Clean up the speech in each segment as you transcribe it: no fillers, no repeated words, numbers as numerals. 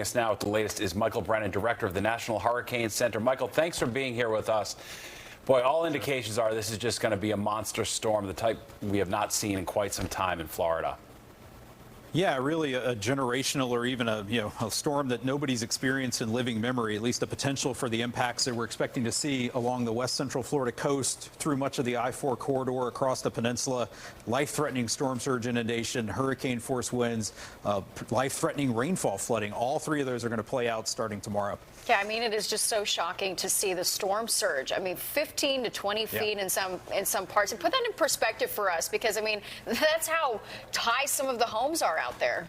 Us now with the latest is Michael Brennan, director of the National Hurricane Center. Michael, thanks for being here with us. Boy, all indications are this is just going to be a monster storm, the type we have not seen in quite some time in Florida. Yeah, really a generational or even a storm that nobody's experienced in living memory, at least the potential for the impacts that we're expecting to see along the west central Florida coast through much of the I-4 corridor across the peninsula. Life-threatening storm surge inundation, hurricane force winds, life-threatening rainfall flooding. All three of those are going to play out starting tomorrow. Yeah, I mean, it is just so shocking to see the storm surge. I mean, 15 to 20 feet in some parts. And put that in perspective for us, because, I mean, that's how high some of the homes are out there.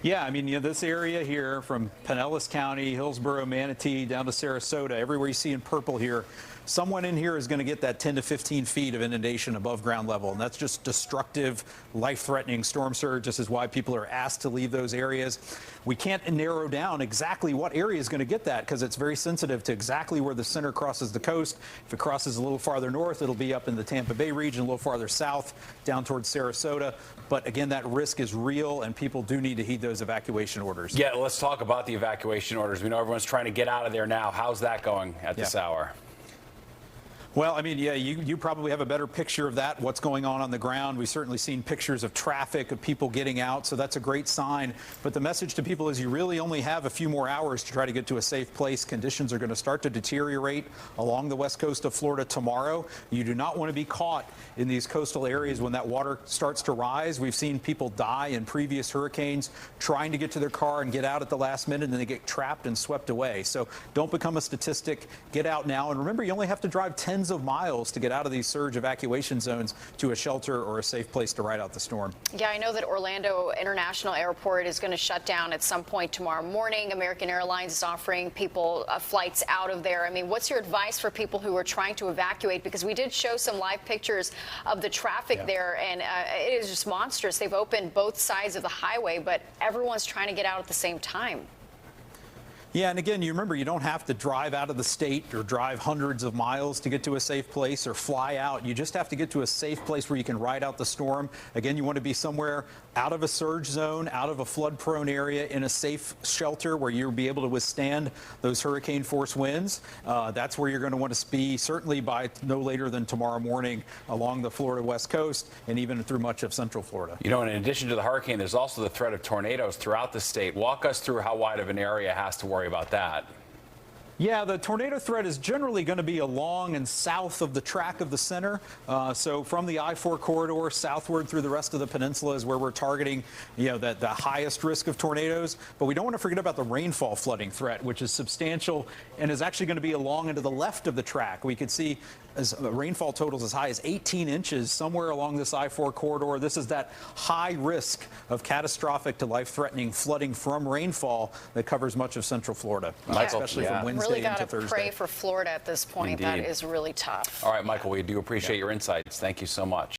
Yeah, I mean, this area here from Pinellas County, Hillsborough, Manatee, down to Sarasota, everywhere you see in purple here, someone in here is going to get that 10 to 15 feet of inundation above ground level. And that's just destructive, life-threatening storm surge. This is why people are asked to leave those areas. We can't narrow down exactly what area is going to get that, because it's very sensitive to exactly where the center crosses the coast. If it crosses a little farther north, it'll be up in the Tampa Bay region, a little farther south, down towards Sarasota. But again, that risk is real, and people do need to heed those evacuation orders. Yeah, let's talk about the evacuation orders. We know everyone's trying to get out of there now. How's that going at this hour? Well, I mean, yeah, you probably have a better picture of that, what's going on the ground. We've certainly seen pictures of traffic, of people getting out, so that's a great sign. But the message to people is you really only have a few more hours to try to get to a safe place. Conditions are going to start to deteriorate along the west coast of Florida tomorrow. You do not want to be caught in these coastal areas when that water starts to rise. We've seen people die in previous hurricanes trying to get to their car and get out at the last minute, and they get trapped and swept away. So don't become a statistic. Get out now. And remember, you only have to drive tens of miles to get out of these surge evacuation zones to a shelter or a safe place to ride out the storm. Yeah, I know that Orlando International Airport is going to shut down at some point tomorrow morning. American Airlines is offering people flights out of there. I mean, what's your advice for people who are trying to evacuate? Because we did show some live pictures of the traffic there, and it is just monstrous. They've opened both sides of the highway, but everyone's trying to get out at the same time. Yeah, and again, you remember, you don't have to drive out of the state or drive hundreds of miles to get to a safe place or fly out. You just have to get to a safe place where you can ride out the storm. Again, you want to be somewhere out of a surge zone, out of a flood-prone area, in a safe shelter where you'll be able to withstand those hurricane force winds. That's where you're going to want to be, certainly by no later than tomorrow morning along the Florida west coast and even through much of central Florida. You know, in addition to the hurricane, there's also the threat of tornadoes throughout the state. Walk us through how wide of an area has to worry about that. Yeah, the tornado threat is generally going to be along and south of the track of the center. So from the I-4 corridor southward through the rest of the peninsula is where we're targeting, the highest risk of tornadoes. But we don't want to forget about the rainfall flooding threat, which is substantial and is actually going to be along and to the left of the track. We could see rainfall totals as high as 18 inches somewhere along this I-4 corridor. This is that high risk of catastrophic to life-threatening flooding from rainfall that covers much of central Florida, especially from Wednesday into Thursday. Really got to pray for Florida at this point. Indeed. That is really tough. All right, Michael, we do appreciate your insights. Thank you so much.